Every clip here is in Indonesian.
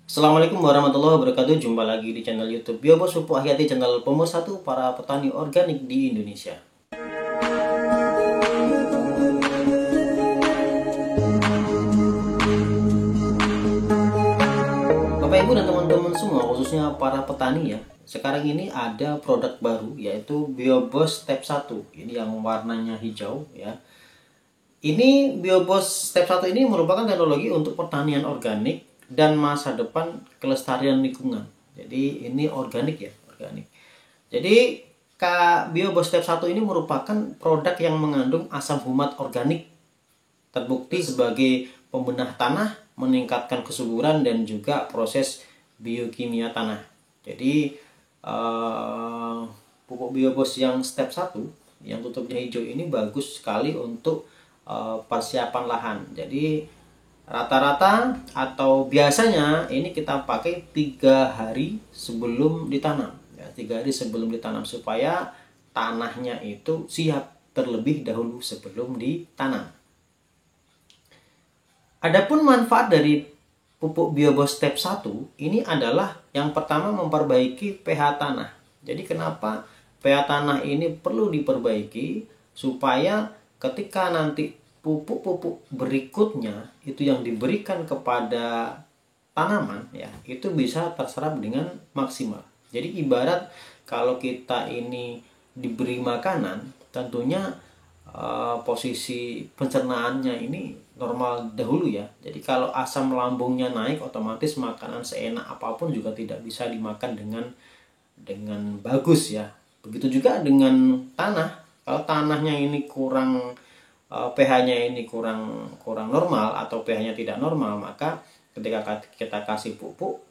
Assalamualaikum warahmatullahi wabarakatuh. Jumpa lagi di channel YouTube Biobos Pupuk Hayati, channel pemersatu para petani organik di Indonesia. Bapak Ibu dan teman-teman semua, khususnya para petani ya. Sekarang ini ada produk baru yaitu Biobos Step 1. Ini yang warnanya hijau ya. Ini Biobos Step 1 ini merupakan teknologi untuk pertanian organik dan masa depan kelestarian lingkungan. Jadi ini organik ya, organik. Jadi Biobos Step 1 ini merupakan produk yang mengandung asam humat organik, terbukti sebagai pembenah tanah, meningkatkan kesuburan dan juga proses biokimia tanah. Jadi pupuk Biobos yang Step 1 yang tutupnya hijau ini bagus sekali untuk persiapan lahan. Jadi rata-rata atau biasanya ini kita pakai 3 hari sebelum ditanam ya, 3 hari sebelum ditanam supaya tanahnya itu siap terlebih dahulu sebelum ditanam. Adapun manfaat dari pupuk Biobos Step 1 ini adalah yang pertama memperbaiki pH tanah. Jadi kenapa pH tanah ini perlu diperbaiki supaya ketika nanti pupuk-pupuk berikutnya itu yang diberikan kepada tanaman ya, itu bisa terserap dengan maksimal. Jadi ibarat kalau kita ini diberi makanan, tentunya posisi pencernaannya ini normal dahulu ya. Jadi kalau asam lambungnya naik, otomatis makanan seenak apapun juga tidak bisa dimakan dengan bagus ya. Begitu juga dengan tanah. Kalau tanahnya ini kurang pH-nya ini kurang normal atau pH-nya tidak normal, maka ketika kita kasih pupuk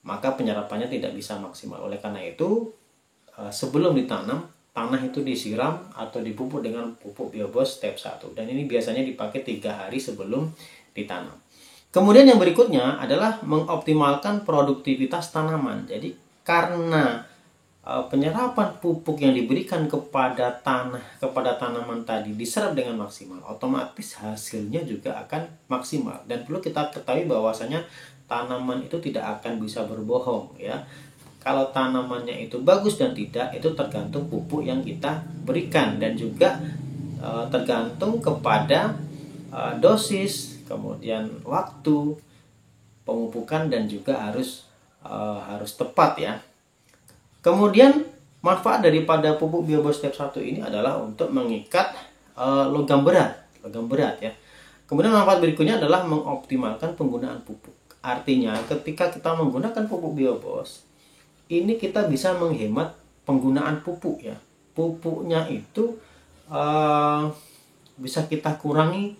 maka penyerapannya tidak bisa maksimal. Oleh karena itu sebelum ditanam, tanah itu disiram atau dipupuk dengan pupuk Biobos Step 1, dan ini biasanya dipakai 3 hari sebelum ditanam. Kemudian yang berikutnya adalah mengoptimalkan produktivitas tanaman. Jadi karena penyerapan pupuk yang diberikan kepada tanaman tadi diserap dengan maksimal, otomatis hasilnya juga akan maksimal. Dan perlu kita ketahui bahwasanya tanaman itu tidak akan bisa berbohong ya. Kalau tanamannya itu bagus dan tidak, itu tergantung pupuk yang kita berikan, dan juga tergantung kepada dosis, kemudian waktu pemupukan, dan juga harus tepat ya. Kemudian manfaat daripada pupuk Biobos Step 1 ini adalah untuk mengikat logam berat ya. Kemudian manfaat berikutnya adalah mengoptimalkan penggunaan pupuk. Artinya ketika kita menggunakan pupuk Biobos, ini kita bisa menghemat penggunaan pupuk ya. Pupuknya itu bisa kita kurangi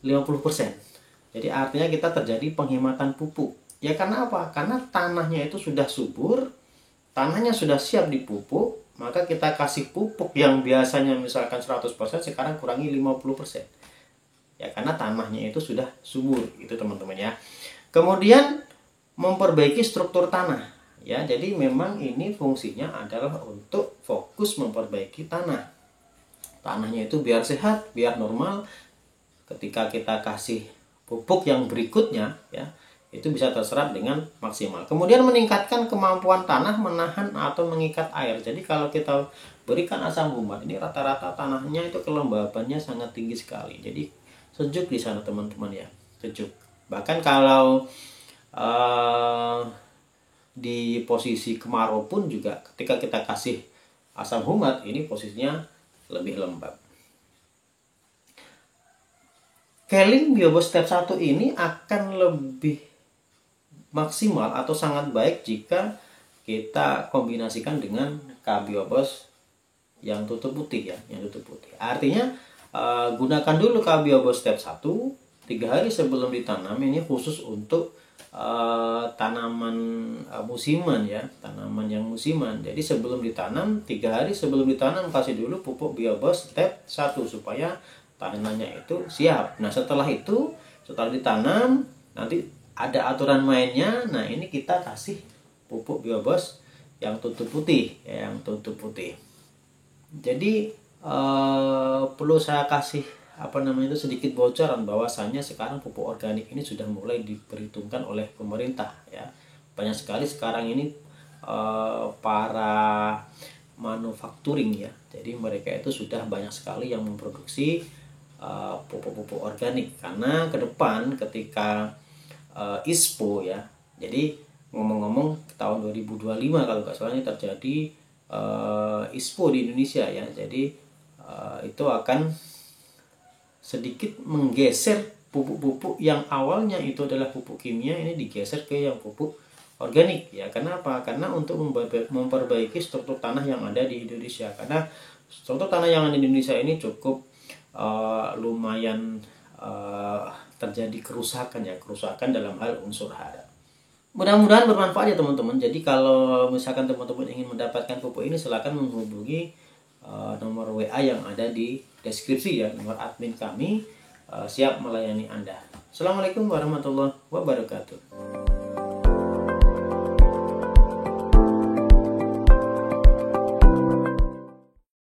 50%. Jadi artinya kita terjadi penghematan pupuk. Ya karena apa? Karena tanahnya itu sudah subur, tanahnya sudah siap dipupuk, maka kita kasih pupuk yang biasanya misalkan 100%, sekarang kurangi 50%. Ya karena tanahnya itu sudah subur, itu teman-teman ya. Kemudian memperbaiki struktur tanah. Ya, jadi memang ini fungsinya adalah untuk fokus memperbaiki tanah. Tanahnya itu biar sehat, biar normal. Ketika kita kasih pupuk yang berikutnya ya, itu bisa terserap dengan maksimal. Kemudian meningkatkan kemampuan tanah menahan atau mengikat air. Jadi kalau kita berikan asam humat, ini rata-rata tanahnya itu kelembabannya sangat tinggi sekali. Jadi sejuk di sana teman-teman ya, sejuk. Bahkan kalau di posisi kemarau pun juga ketika kita kasih asam humat, ini posisinya lebih lembab. Keling Biobos Step 1 ini akan lebih maksimal atau sangat baik jika kita kombinasikan dengan Biobos yang tutup putih ya, yang tutup putih. Artinya gunakan dulu Biobos Step 1 3 hari sebelum ditanam, ini khusus untuk tanaman musiman ya, tanaman yang musiman. Jadi sebelum ditanam, 3 hari sebelum ditanam, kasih dulu pupuk Biobos Step 1 supaya tanamannya itu siap. Nah setelah itu, setelah ditanam, nanti ada aturan mainnya. Nah ini kita kasih pupuk Biobos yang tutup putih ya, yang tutup putih. Jadi perlu saya kasih apa namanya itu sedikit bocoran bahwasannya sekarang pupuk organik ini sudah mulai diperhitungkan oleh pemerintah ya. Banyak sekali sekarang ini para manufacturing ya. Jadi mereka itu sudah banyak sekali yang memproduksi pupuk-pupuk organik, karena ke depan ketika ISPO ya. Jadi ngomong-ngomong tahun 2025 kalau nggak salah ini terjadi ISPO di Indonesia ya. Jadi itu akan sedikit menggeser pupuk-pupuk yang awalnya itu adalah pupuk kimia, ini digeser ke yang pupuk organik ya. Kenapa? Karena untuk memperbaiki struktur tanah yang ada di Indonesia, karena struktur tanah yang ada di Indonesia ini cukup lumayan terjadi kerusakan dalam hal unsur hara. Mudah-mudahan bermanfaat ya teman-teman. Jadi kalau misalkan teman-teman ingin mendapatkan pupuk ini, silakan menghubungi nomor WA yang ada di deskripsi ya, nomor admin kami, siap melayani Anda. Assalamualaikum warahmatullahi wabarakatuh.